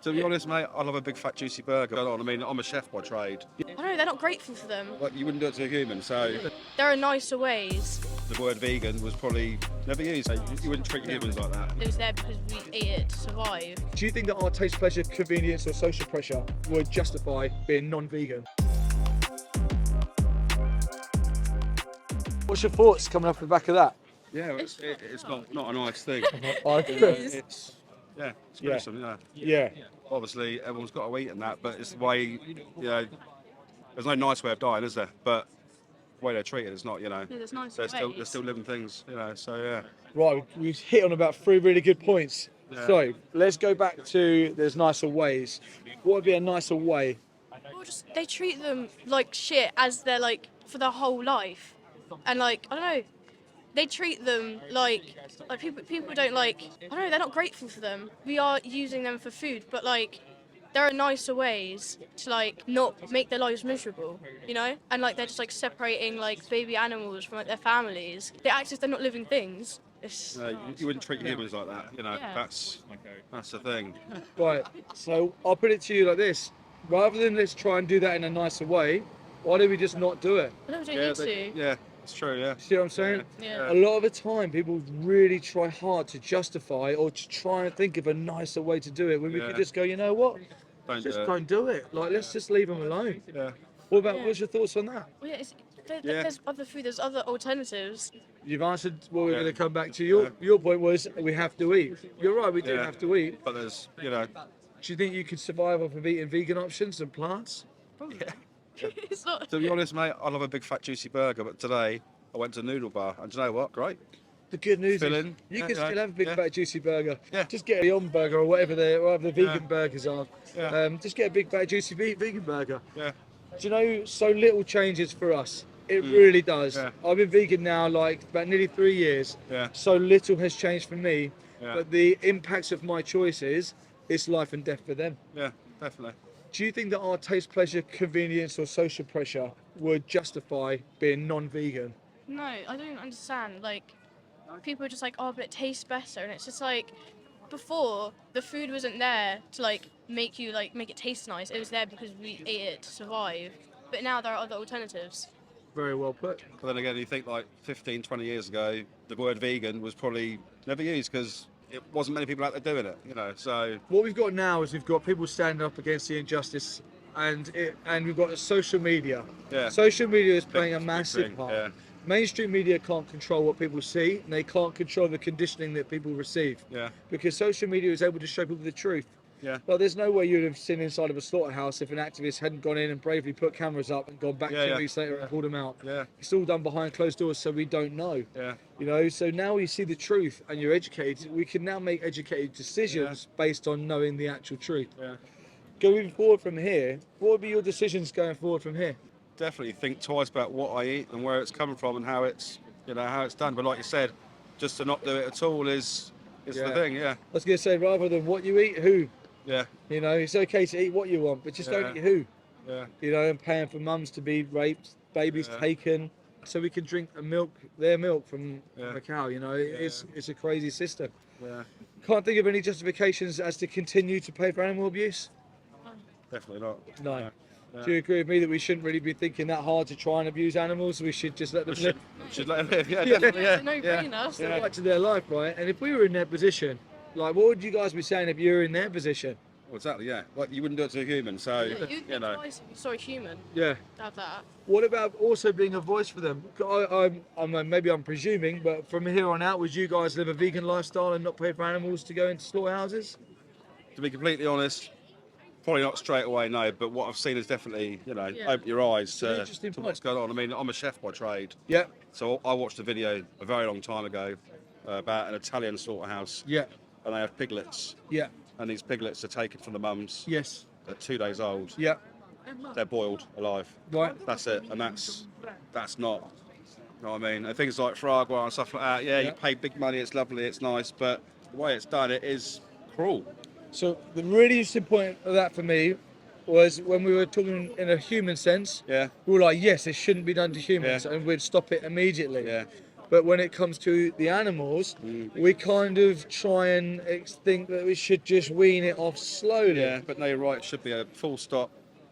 To be honest, mate, I love a big fat juicy burger. I mean, I'm a chef by trade. I know, they're not grateful for them. Like, you wouldn't do it to a human, so There are nicer ways. the word vegan was probably never used. So you wouldn't treat humans like that. It was there because we ate it to survive. Do you think that our taste, pleasure, convenience, or social pressure would justify being non-vegan? What's your thoughts coming off the back of that? Yeah, it's not a nice thing. I agree. It's Yeah. gruesome, yeah. Yeah. Obviously, everyone's got to eat and that, but it's the way, there's no nice way of dying, is there? But the way they're treated is not, Yeah, there's nicer they're still living things, so yeah. Right, we've hit on about 3 really good points. Yeah. So let's go back to there's nicer ways. What would be a nicer way? Well, just they treat them like shit as they're like for their whole life, and like I don't know, they treat them like people don't like I don't know, they're not grateful for them. We are using them for food, but like there are nicer ways to like not make their lives miserable, and like they're just like separating like baby animals from like their families. They act as if they're not living things. It's, You wouldn't treat humans like that, Yeah. that's the thing. Right, so I'll put it to you like this. Rather than let's try and do that in a nicer way, why do we just not do it? I don't need to. Yeah, it's true, yeah. See what I'm saying? Yeah. A lot of the time, people really try hard to justify or to try and think of a nicer way to do it when we could Yeah. just go, you know what? Don't Just do it. don't do it. Like, let's just leave them alone. Yeah. What about, Yeah. what's your thoughts on that? Well, yeah, Yeah. there's other food, there's other alternatives. You've answered what we're Yeah. going to come back to. Your point was we have to eat. You're right, we do Yeah. have to eat. But there's, Do you think you could survive off of eating vegan options and plants? Probably. It's not. to be honest, mate, I love a big fat juicy burger, but today I went to Noodle Bar, and do you know what? Great. The good news is Filling. you Yeah, can yeah, still have a big yeah. fat juicy burger. Yeah. Just get a Beyond Burger or whatever the vegan Yeah. burgers are. Yeah. Just get a big fat juicy vegan burger. Yeah. Do you know, so little changes for us. It really does. Yeah. I've been vegan now like about nearly 3 years. Yeah. So little has changed for me. Yeah. But the impacts of my choices, it's life and death for them. Yeah, definitely. Do you think that our taste, pleasure, convenience, or social pressure would justify being non-vegan? No, I don't understand. Like, people are just like, oh, but it tastes better, and it's just like, before the food wasn't there to like make it taste nice. It was there because we ate it to survive. But now there are other alternatives. Very well put. But then again, you think like 15, 20 years ago, the word vegan was probably never used because it wasn't many people out there doing it, so What we've got now is we've got people standing up against the injustice, and we've got the social media. Yeah. Social media is playing a big massive thing, part. yeah. Mainstream media can't control what people see, and they can't control the conditioning that people receive. Yeah. Because social media is able to show people the truth. Yeah. Well, there's no way you'd have seen inside of a slaughterhouse if an activist hadn't gone in and bravely put cameras up and gone back Yeah, 2 yeah. weeks later and pulled them out. Yeah. It's all done behind closed doors, so we don't know. Yeah. So now we see the truth and you're educated, we can now make educated decisions based on knowing the actual truth. Yeah. Going forward from here, what would be your decisions going forward from here? Definitely think twice about what I eat and where it's coming from and how it's done. But like you said, just to not do it at all is Yeah. the thing. Yeah. I was going to say, rather than what you eat, who? Yeah. It's okay to eat what you want, but just don't Yeah. eat who. Yeah. And paying for mums to be raped, babies Yeah. taken, so we can drink their milk from Yeah. a cow. It's a crazy system. Yeah. Can't think of any justifications as to continue to pay for animal abuse. Definitely not. No. Yeah. Do you agree with me that we shouldn't really be thinking that hard to try and abuse animals? We should just let them live Should let them live. Yeah. Yeah. Definitely. It's Yeah. a no-brainer. Yeah. right to their life, right? And if we were in their position, like, what would you guys be saying if you were in their position? Well, exactly. Yeah. Like you wouldn't do it to a human, so You'd be twice sorry human Yeah. to have that. What about also being a voice for them? Maybe I'm presuming, but from here on out, would you guys live a vegan lifestyle and not pay for animals to go into slaughterhouses? To be completely honest, probably not straight away, no. But what I've seen is definitely, open your eyes an to interesting what's point. going on. I mean, I'm a chef by trade, Yeah. so I watched a video a very long time ago about an Italian slaughterhouse, Yeah. and they have piglets, Yeah. and these piglets are taken from the mums Yes. at 2 days old. Yeah. They're boiled alive. Right. That's it, and that's not. You know what I mean? And things like foie gras and stuff like that. Yeah, Yeah. you pay big money. It's lovely. It's nice, but the way it's done, it is cruel. So the really interesting point of that for me was when we were talking in a human sense. Yeah. We were like, yes, it shouldn't be done to humans, Yeah. and we'd stop it immediately. Yeah. But when it comes to the animals, we kind of try and think that we should just wean it off slowly. Yeah, but no, you're right. It should be a full stop,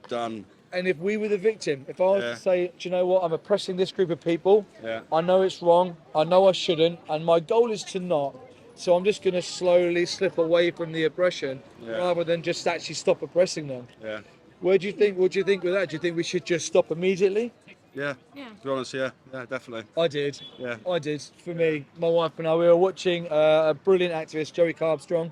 done. And if we were the victim, if I was Yeah. to say, do you know what, I'm oppressing this group of people, Yeah. I know it's wrong, I know I shouldn't, and my goal is to not. So I'm just going to slowly slip away from the oppression Yeah. rather than just actually stop oppressing them. Yeah. What do you think with that? Do you think we should just stop immediately? Yeah. Yeah. To be honest, yeah, definitely. I did. Yeah. I did. For me, my wife and I, we were watching a brilliant activist, Joey Carbstrong,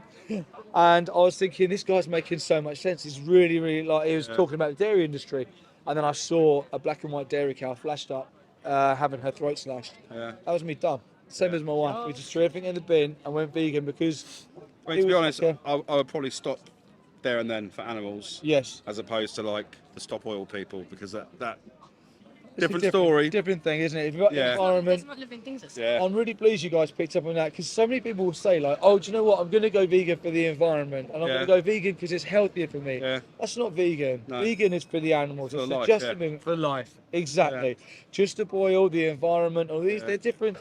and I was thinking, this guy's making so much sense. He's really, really like, he was talking about the dairy industry, and then I saw a black and white dairy cow flashed up, having her throat slashed. Yeah. That was me done. Same as my wife. We just threw everything in the bin and went vegan because. I mean, it to be was honest, like I would probably stop there and then for animals, yes. as opposed to like the stop oil people, because that It's a different story. Different thing, isn't it? If you've got Yeah. environment. There's not living things at Yeah. I'm really pleased you guys picked up on that because so many people will say like, oh, do you know what? I'm going to go vegan for the environment and I'm Yeah. going to go vegan because it's healthier for me. Yeah. That's not vegan. No. Vegan is for the animals. For It's life, just yeah. a movement for life. Exactly. Just to boil the environment. All these, they're different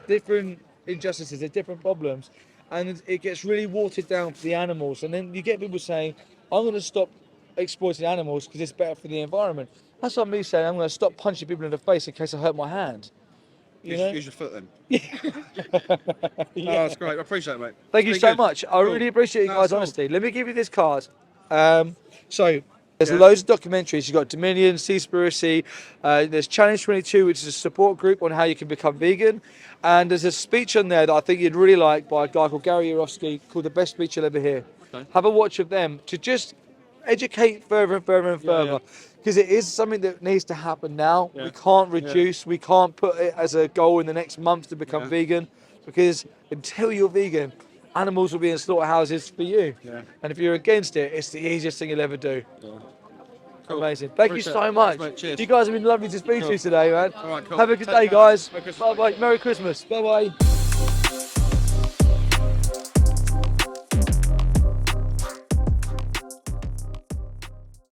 injustices. They're different problems, and it gets really watered down for the animals. And then you get people saying, I'm going to stop exploiting animals because it's better for the environment. That's like me saying I'm going to stop punching people in the face in case I hurt my hand. You know? Use your foot then. Yeah. Oh, that's great. I appreciate it, mate. Thank you Been so good. much. I Cool. really appreciate you No, guys' it's cool. honesty. Let me give you this card. So there's Yeah. loads of documentaries. You've got Dominion, Seaspiracy. There's Challenge 22, which is a support group on how you can become vegan. And there's a speech on there that I think you'd really like by a guy called Gary Yourofsky called The Best Speech You'll Ever Hear. Okay. Have a watch of them to just educate further and further and Yeah, further. Because it is something that needs to happen now. Yeah. We can't reduce, we can't put it as a goal in the next month to become Yeah. vegan. Because until you're vegan, animals will be in slaughterhouses for you. Yeah. And if you're against it, it's the easiest thing you'll ever do. Cool. Amazing. Thank Appreciate you so it. much. Thanks, mate. Cheers. You guys have been lovely to speak to you today, man. All right, cool. Have a good Take day, care. guys. Merry Christmas. Bye bye. Merry Christmas. Bye bye.